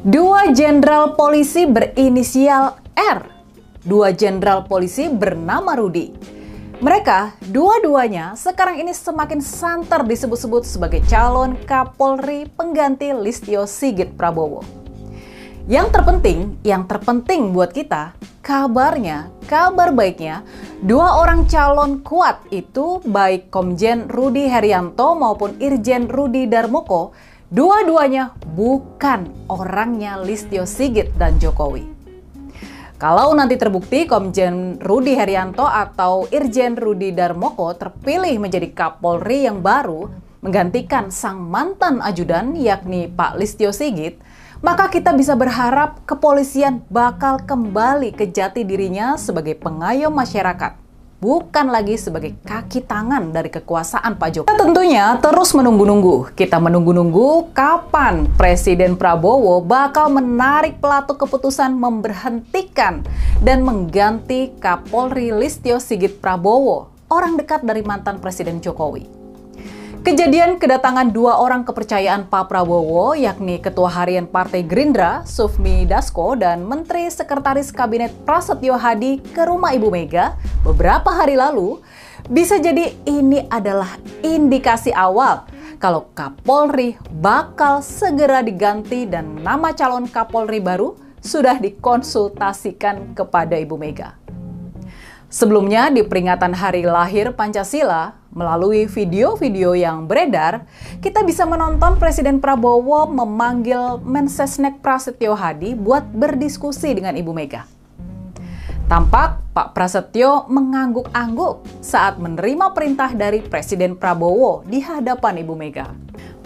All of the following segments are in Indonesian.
Dua jenderal polisi berinisial R. Dua jenderal polisi bernama Rudi. Mereka dua-duanya sekarang ini semakin santer disebut-sebut sebagai calon Kapolri pengganti Listio Sigit Prabowo. Yang terpenting buat kita, kabar baiknya, dua orang calon kuat itu baik Komjen Rudi Herianto maupun Irjen Rudi Darmoko, dua-duanya bukan orangnya Listio Sigit dan Jokowi. Kalau nanti terbukti Komjen Rudi Herianto atau Irjen Rudi Darmoko terpilih menjadi Kapolri yang baru menggantikan sang mantan ajudan yakni Pak Listio Sigit, maka kita bisa berharap kepolisian bakal kembali ke jati dirinya sebagai pengayom masyarakat, bukan lagi sebagai kaki tangan dari kekuasaan Pak Jokowi. Kita tentunya terus menunggu-nunggu. Kita menunggu-nunggu kapan Presiden Prabowo bakal menarik pelatuk keputusan memberhentikan dan mengganti Kapolri Listio Sigit Prabowo, orang dekat dari mantan Presiden Jokowi. Kejadian kedatangan dua orang kepercayaan Pak Prabowo, yakni Ketua Harian Partai Gerindra, Sufmi Dasko, dan Menteri Sekretaris Kabinet Prasetyo Hadi ke rumah Ibu Mega beberapa hari lalu, bisa jadi ini adalah indikasi awal kalau Kapolri bakal segera diganti dan nama calon Kapolri baru sudah dikonsultasikan kepada Ibu Mega. Sebelumnya, di peringatan Hari Lahir Pancasila, melalui video-video yang beredar, kita bisa menonton Presiden Prabowo memanggil Mensesnek Prasetyo Hadi buat berdiskusi dengan Ibu Mega. Tampak Pak Prasetyo mengangguk-angguk saat menerima perintah dari Presiden Prabowo di hadapan Ibu Mega.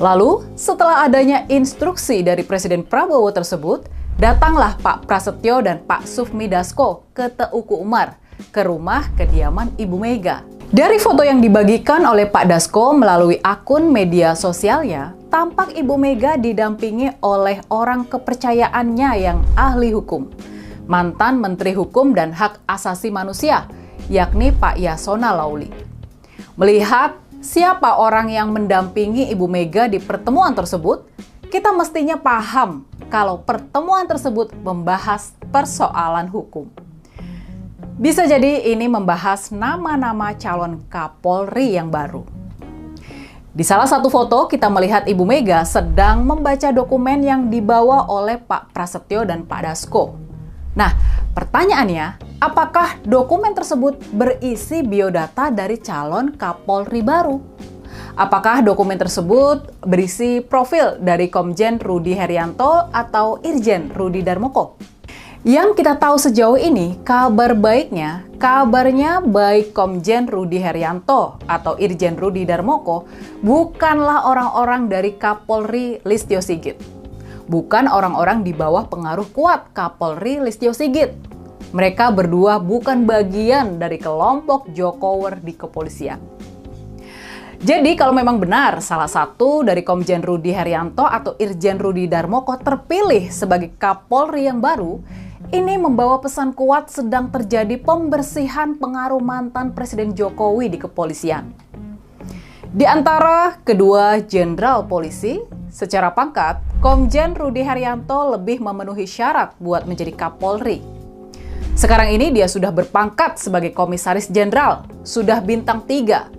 Lalu, setelah adanya instruksi dari Presiden Prabowo tersebut, datanglah Pak Prasetyo dan Pak Sufmi Dasko ke Teuku Umar, ke rumah kediaman Ibu Mega. Dari foto yang dibagikan oleh Pak Dasko melalui akun media sosialnya, tampak Ibu Mega didampingi oleh orang kepercayaannya yang ahli hukum, mantan Menteri Hukum dan Hak Asasi Manusia, yakni Pak Yasona Lauli. Melihat siapa orang yang mendampingi Ibu Mega di pertemuan tersebut, kita mestinya paham kalau pertemuan tersebut membahas persoalan hukum. Bisa jadi ini membahas nama-nama calon Kapolri yang baru. Di salah satu foto kita melihat Ibu Mega sedang membaca dokumen yang dibawa oleh Pak Prasetyo dan Pak Dasko. Nah, pertanyaannya, apakah dokumen tersebut berisi biodata dari calon Kapolri baru? Apakah dokumen tersebut berisi profil dari Komjen Rudi Herianto atau Irjen Rudi Darmoko? Yang kita tahu sejauh ini, kabarnya baik Komjen Rudi Herianto atau Irjen Rudi Darmoko bukanlah orang-orang dari Kapolri Listio Sigit. Bukan orang-orang di bawah pengaruh kuat Kapolri Listio Sigit. Mereka berdua bukan bagian dari kelompok Jokower di kepolisian. Jadi kalau memang benar salah satu dari Komjen Rudi Herianto atau Irjen Rudi Darmoko terpilih sebagai Kapolri yang baru, ini membawa pesan kuat sedang terjadi pembersihan pengaruh mantan Presiden Jokowi di kepolisian. Di antara kedua jenderal polisi, secara pangkat, Komjen Rudi Herianto lebih memenuhi syarat buat menjadi Kapolri. Sekarang ini dia sudah berpangkat sebagai Komisaris Jenderal, sudah bintang 3.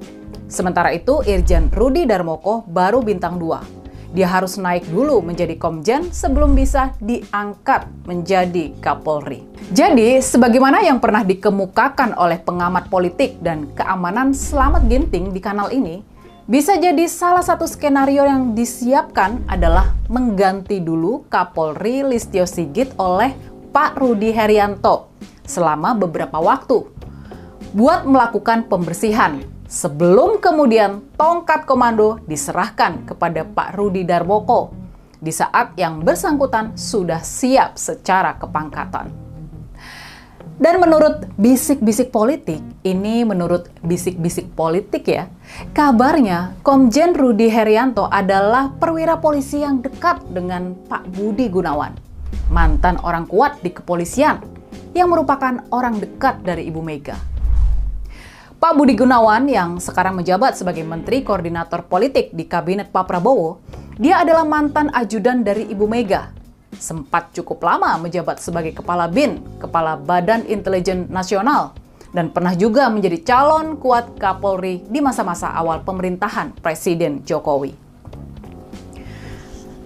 Sementara itu Irjen Rudi Darmoko baru bintang 2. Dia harus naik dulu menjadi Komjen sebelum bisa diangkat menjadi Kapolri. Jadi, sebagaimana yang pernah dikemukakan oleh pengamat politik dan keamanan Slamet Ginting di kanal ini, bisa jadi salah satu skenario yang disiapkan adalah mengganti dulu Kapolri Listio Sigit oleh Pak Rudi Herianto selama beberapa waktu buat melakukan pembersihan, sebelum kemudian tongkat komando diserahkan kepada Pak Rudi Darmoko di saat yang bersangkutan sudah siap secara kepangkatan. Dan menurut bisik-bisik politik, ya, kabarnya Komjen Rudi Herianto adalah perwira polisi yang dekat dengan Pak Budi Gunawan, mantan orang kuat di kepolisian yang merupakan orang dekat dari Ibu Mega. Pak Budi Gunawan yang sekarang menjabat sebagai Menteri Koordinator Politik di Kabinet Pak Prabowo, dia adalah mantan ajudan dari Ibu Mega. sempat cukup lama menjabat sebagai Kepala BIN, Kepala Badan Intelijen Nasional, dan pernah juga menjadi calon kuat Kapolri di masa-masa awal pemerintahan Presiden Jokowi.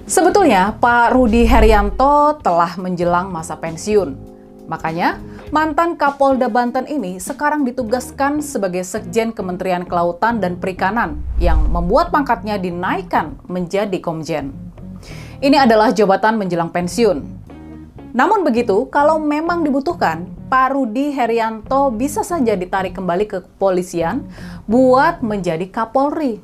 Sebetulnya, Pak Rudi Herianto telah menjelang masa pensiun. Makanya, mantan Kapolda Banten ini sekarang ditugaskan sebagai Sekjen Kementerian Kelautan dan Perikanan yang membuat pangkatnya dinaikkan menjadi Komjen. Ini adalah jabatan menjelang pensiun. Namun begitu, kalau memang dibutuhkan, Pak Rudi Herianto bisa saja ditarik kembali ke kepolisian buat menjadi Kapolri.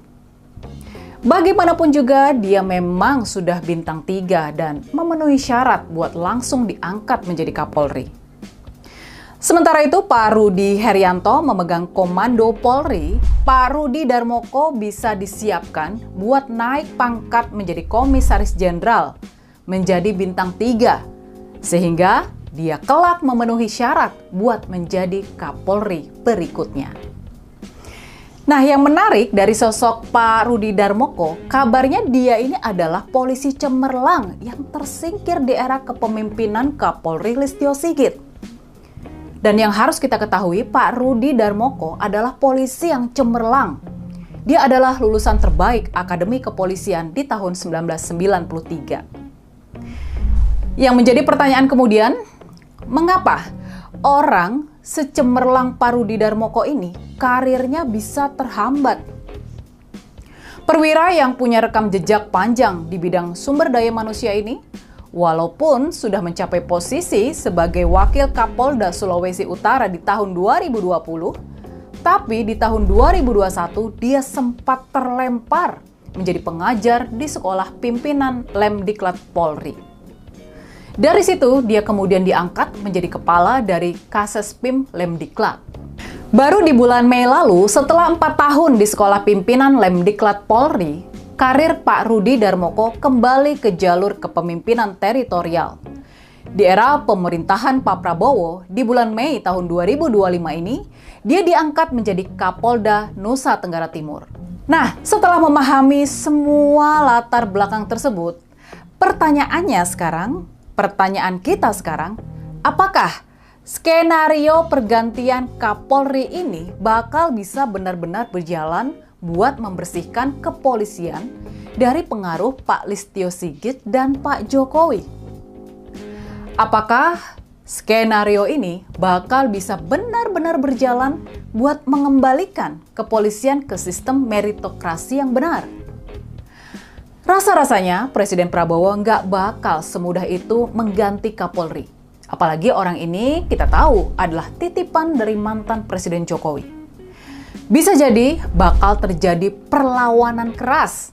Bagaimanapun juga, dia memang sudah bintang 3 dan memenuhi syarat buat langsung diangkat menjadi Kapolri. Sementara itu, Pak Rudi Herianto memegang komando Polri, Pak Rudi Darmoko bisa disiapkan buat naik pangkat menjadi Komisaris Jenderal, menjadi bintang 3, sehingga dia kelak memenuhi syarat buat menjadi Kapolri berikutnya. Nah, yang menarik dari sosok Pak Rudi Darmoko, kabarnya dia ini adalah polisi cemerlang yang tersingkir di era kepemimpinan Kapolri Listio Sigit. Dan yang harus kita ketahui, Pak Rudi Darmoko adalah polisi yang cemerlang. Dia adalah lulusan terbaik Akademi Kepolisian di tahun 1993. Yang menjadi pertanyaan kemudian, mengapa orang secemerlang Pak Rudi Darmoko ini karirnya bisa terhambat? Perwira yang punya rekam jejak panjang di bidang sumber daya manusia ini, walaupun sudah mencapai posisi sebagai Wakil Kapolda Sulawesi Utara di tahun 2020, tapi di tahun 2021 dia sempat terlempar menjadi pengajar di Sekolah Pimpinan Lemdiklat Polri. Dari situ, dia kemudian diangkat menjadi kepala dari Kasespim Lemdiklat. Baru di bulan Mei lalu, setelah 4 tahun di Sekolah Pimpinan Lemdiklat Polri, karir Pak Rudi Darmoko kembali ke jalur kepemimpinan teritorial. Di era pemerintahan Pak Prabowo, di bulan Mei tahun 2025 ini, dia diangkat menjadi Kapolda Nusa Tenggara Timur. Nah, setelah memahami semua latar belakang tersebut, pertanyaan kita sekarang, apakah skenario pergantian Kapolri ini bakal bisa benar-benar berjalan buat membersihkan kepolisian dari pengaruh Pak Listio Sigit dan Pak Jokowi? Apakah skenario ini bakal bisa benar-benar berjalan buat mengembalikan kepolisian ke sistem meritokrasi yang benar? Rasa-rasanya Presiden Prabowo nggak bakal semudah itu mengganti Kapolri. Apalagi orang ini kita tahu adalah titipan dari mantan Presiden Jokowi. Bisa jadi bakal terjadi perlawanan keras.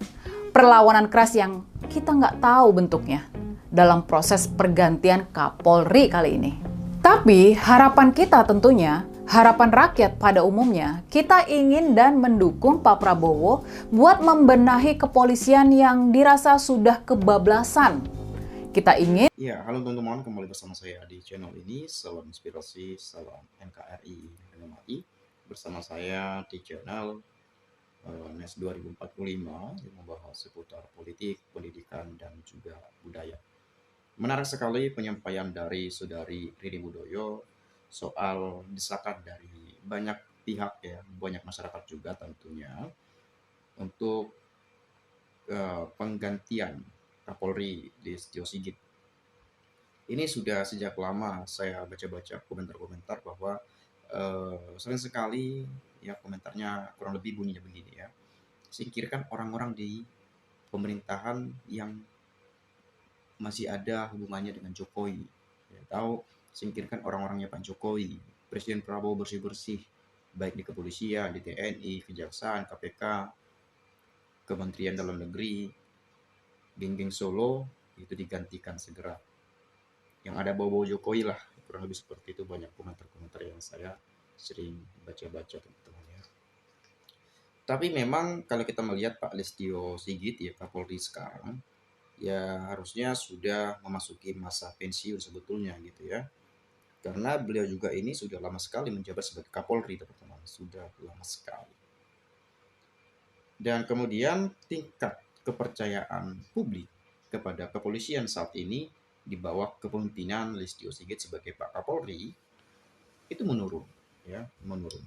Perlawanan keras yang kita nggak tahu bentuknya dalam proses pergantian Kapolri kali ini. Tapi harapan kita tentunya, harapan rakyat pada umumnya, kita ingin dan mendukung Pak Prabowo buat membenahi kepolisian yang dirasa sudah kebablasan. Kita ingin... Ya, halo teman-teman, kembali bersama saya di channel ini. Salam inspirasi, salam NKRI NMI. Bersama saya di channel NES 2045 yang membahas seputar politik, pendidikan, dan juga budaya. Menarik sekali penyampaian dari Saudari Rini Budoyo soal desakan dari banyak pihak ya, banyak masyarakat juga tentunya untuk penggantian Kapolri Listio Sigit. Ini sudah sejak lama saya baca-baca komentar-komentar bahwa sering sekali ya komentarnya kurang lebih bunyinya begini ya. Singkirkan orang-orang di pemerintahan yang masih ada hubungannya dengan Jokowi. Ya, tahu singkirkan orang-orangnya Pak Jokowi. Presiden Prabowo bersih-bersih, baik di kepolisian, di TNI, Kejaksaan, KPK, Kementerian Dalam Negeri, geng-geng Solo, itu digantikan segera. Yang ada bau-bau Jokowi lah, kurang lebih seperti itu banyak komentar-komentar yang saya sering baca-baca teman-teman ya. Tapi memang kalau kita melihat Pak Listio Sigit ya Kapolri sekarang, ya harusnya sudah memasuki masa pensiun sebetulnya gitu ya. Karena beliau juga ini sudah lama sekali menjabat sebagai Kapolri teman-teman, sudah lama sekali. Dan kemudian tingkat kepercayaan publik kepada kepolisian saat ini di bawah kepemimpinan Listio Sigit sebagai Pak Kapolri itu menurun, ya, menurun.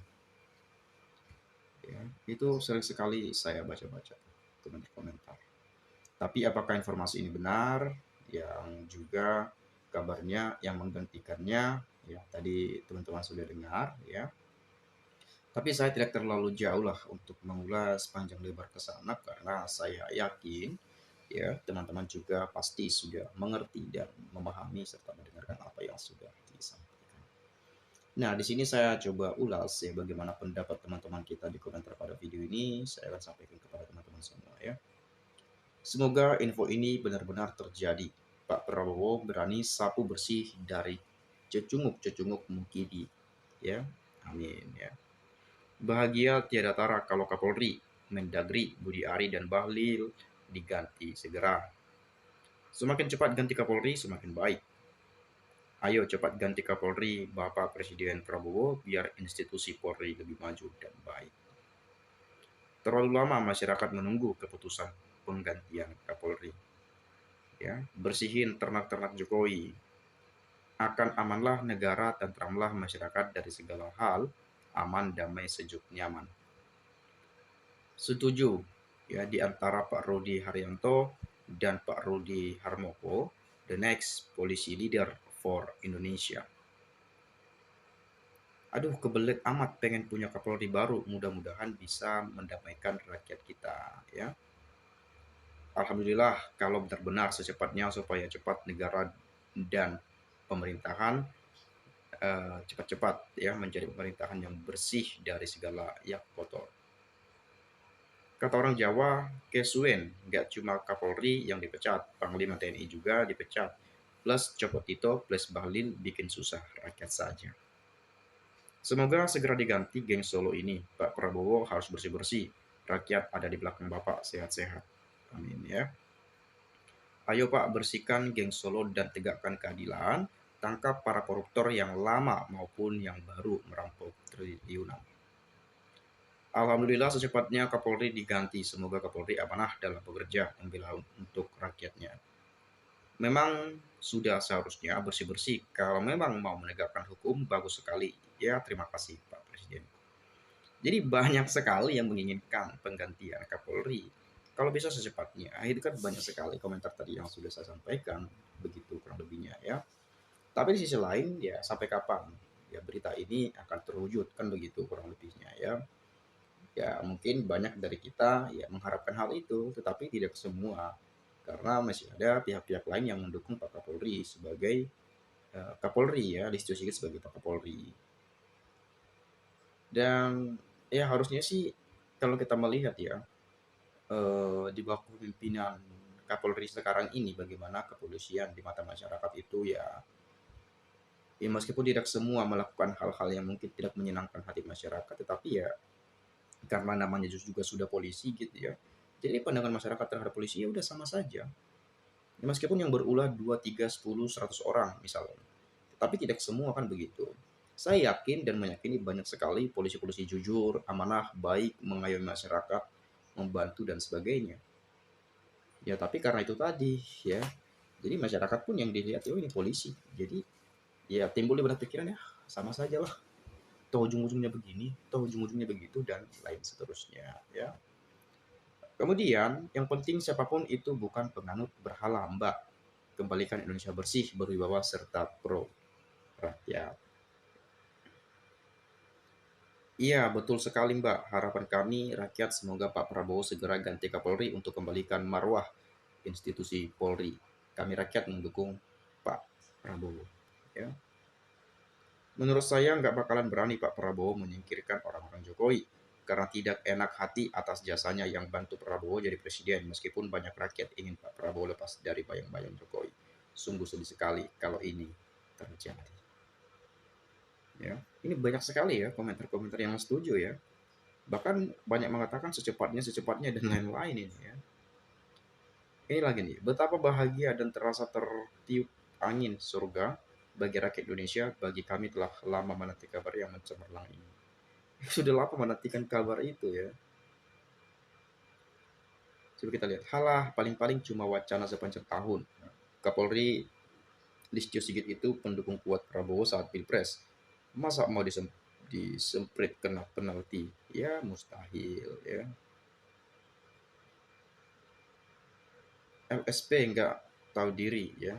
Ya, itu sering sekali saya baca-baca komentar-komentar. Tapi apakah informasi ini benar? Yang juga kabarnya yang menggantikannya, ya tadi teman-teman sudah dengar, ya. Tapi saya tidak terlalu jauh lah untuk mengulas panjang lebar ke sana karena saya yakin ya teman-teman juga pasti sudah mengerti dan memahami serta mendengarkan apa yang sudah disampaikan. Nah, di sini saya coba ulas ya bagaimana pendapat teman-teman kita di komentar pada video ini. Saya akan sampaikan kepada teman-teman semua ya. Semoga info ini benar-benar terjadi. Pak Prabowo berani sapu bersih dari cecunguk-cecunguk Mukidi. Ya, amin ya. Bahagia tiada tara kalau Kapolri, Mendagri, Budi Ari, dan Bahlil diganti segera. Semakin cepat ganti Kapolri, semakin baik. Ayo cepat ganti Kapolri, Bapak Presiden Prabowo, biar institusi Polri lebih maju dan baik. Terlalu lama masyarakat menunggu keputusan penggantian Kapolri. Ya, bersihin ternak-ternak Jokowi. Akan amanlah negara, tentramlah masyarakat dari segala hal, aman, damai, sejuk, nyaman. Setuju ya di antara Pak Rudi Haryanto dan Pak Rudi Harmoko, the next policy leader for Indonesia. Aduh, kebelet amat pengen punya Kapolri baru, mudah-mudahan bisa mendamaikan rakyat kita ya. Alhamdulillah kalau benar-benar secepatnya supaya cepat negara dan pemerintahan cepat-cepat ya menjadi pemerintahan yang bersih dari segala yang kotor. Kata orang Jawa, kesuwen, nggak cuma Kapolri yang dipecat, Panglima TNI juga dipecat. Plus copot Tito, plus Bahlil bikin susah rakyat saja. Semoga segera diganti geng Solo ini. Pak Prabowo harus bersih-bersih. Rakyat ada di belakang Bapak, sehat-sehat. Amin ya. Ayo Pak, bersihkan geng Solo dan tegakkan keadilan. Tangkap para koruptor yang lama maupun yang baru merampok triliunan. Alhamdulillah secepatnya Kapolri diganti. Semoga Kapolri amanah dalam bekerja membela untuk rakyatnya. Memang sudah seharusnya bersih-bersih. Kalau memang mau menegakkan hukum, bagus sekali. Ya, terima kasih Pak Presiden. Jadi banyak sekali yang menginginkan penggantian Kapolri. Kalau bisa secepatnya, itu kan banyak sekali komentar tadi yang sudah saya sampaikan. Begitu kurang lebihnya ya. Tapi di sisi lain, ya sampai kapan? Ya berita ini akan terwujud, kan begitu kurang lebihnya ya. Ya mungkin banyak dari kita ya mengharapkan hal itu, tetapi tidak semua karena masih ada pihak-pihak lain yang mendukung Pak Kapolri sebagai Kapolri ya, Listio Sigit sebagai Pak Kapolri. Dan ya harusnya sih kalau kita melihat ya di bawah kepemimpinan Kapolri sekarang ini bagaimana kepolisian di mata masyarakat itu ya meskipun tidak semua melakukan hal-hal yang mungkin tidak menyenangkan hati masyarakat, tetapi ya karena namanya juga sudah polisi gitu ya. Jadi pandangan masyarakat terhadap polisi ya udah sama saja. Ya, meskipun yang berulah 2, 3, 10, 100 orang misalnya. Tapi tidak semua kan begitu. Saya yakin dan meyakini banyak sekali polisi-polisi jujur, amanah, baik, mengayomi masyarakat, membantu dan sebagainya. Ya tapi karena itu tadi ya. Jadi masyarakat pun yang dilihat oh ini polisi. Jadi ya timbul berat pikiran ya sama saja lah. Toh ujung-ujungnya begini, toh ujung-ujungnya begitu dan lain seterusnya ya. Kemudian yang penting siapapun itu bukan penganut berhala Mbak. Kembalikan Indonesia bersih, berwibawa serta pro rakyat. Iya, betul sekali Mbak. Harapan kami rakyat semoga Pak Prabowo segera ganti Kapolri untuk kembalikan marwah institusi Polri. Kami rakyat mendukung Pak Prabowo. Ya. Menurut saya nggak bakalan berani Pak Prabowo menyingkirkan orang-orang Jokowi karena tidak enak hati atas jasanya yang bantu Prabowo jadi presiden meskipun banyak rakyat ingin Pak Prabowo lepas dari bayang-bayang Jokowi. Sungguh sedih sekali kalau ini terjadi. Ya, ini banyak sekali ya komentar-komentar yang setuju ya. Bahkan banyak mengatakan secepatnya dan lain-lain ini ya. Ini lagi nih, betapa bahagia dan terasa tertiup angin surga bagi rakyat Indonesia, bagi kami telah lama menanti kabar yang mencemerlang ini. Sudah lama menantikan kabar itu ya. Coba kita lihat, halah paling-paling cuma wacana sepanjang tahun. Kapolri Listio Sigit itu pendukung kuat Prabowo saat Pilpres. Masa mau disemprit kena penalti? Ya mustahil ya. LSP nggak tahu diri ya,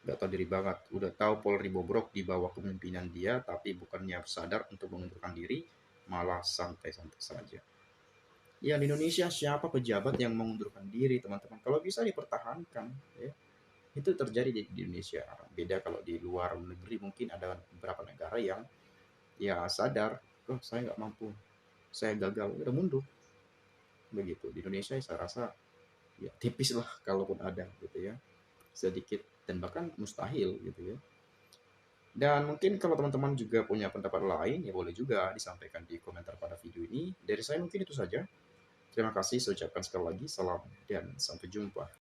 nggak tahu diri banget. Udah tahu Polri bobrok di bawah kepemimpinan dia, tapi bukannya sadar untuk mengundurkan diri, malah santai-santai saja. Ya di Indonesia siapa pejabat yang mengundurkan diri teman-teman? Kalau bisa dipertahankan ya. Itu terjadi di Indonesia. Beda kalau di luar negeri mungkin ada beberapa negara yang ya sadar, oh saya nggak mampu, saya gagal, udah mundur. Begitu. Di Indonesia saya rasa ya tipis lah kalaupun ada gitu ya. Sedikit dan bahkan mustahil gitu ya. Dan mungkin kalau teman-teman juga punya pendapat lain, ya boleh juga disampaikan di komentar pada video ini. Dari saya mungkin itu saja. Terima kasih, saya ucapkan sekali lagi salam dan sampai jumpa.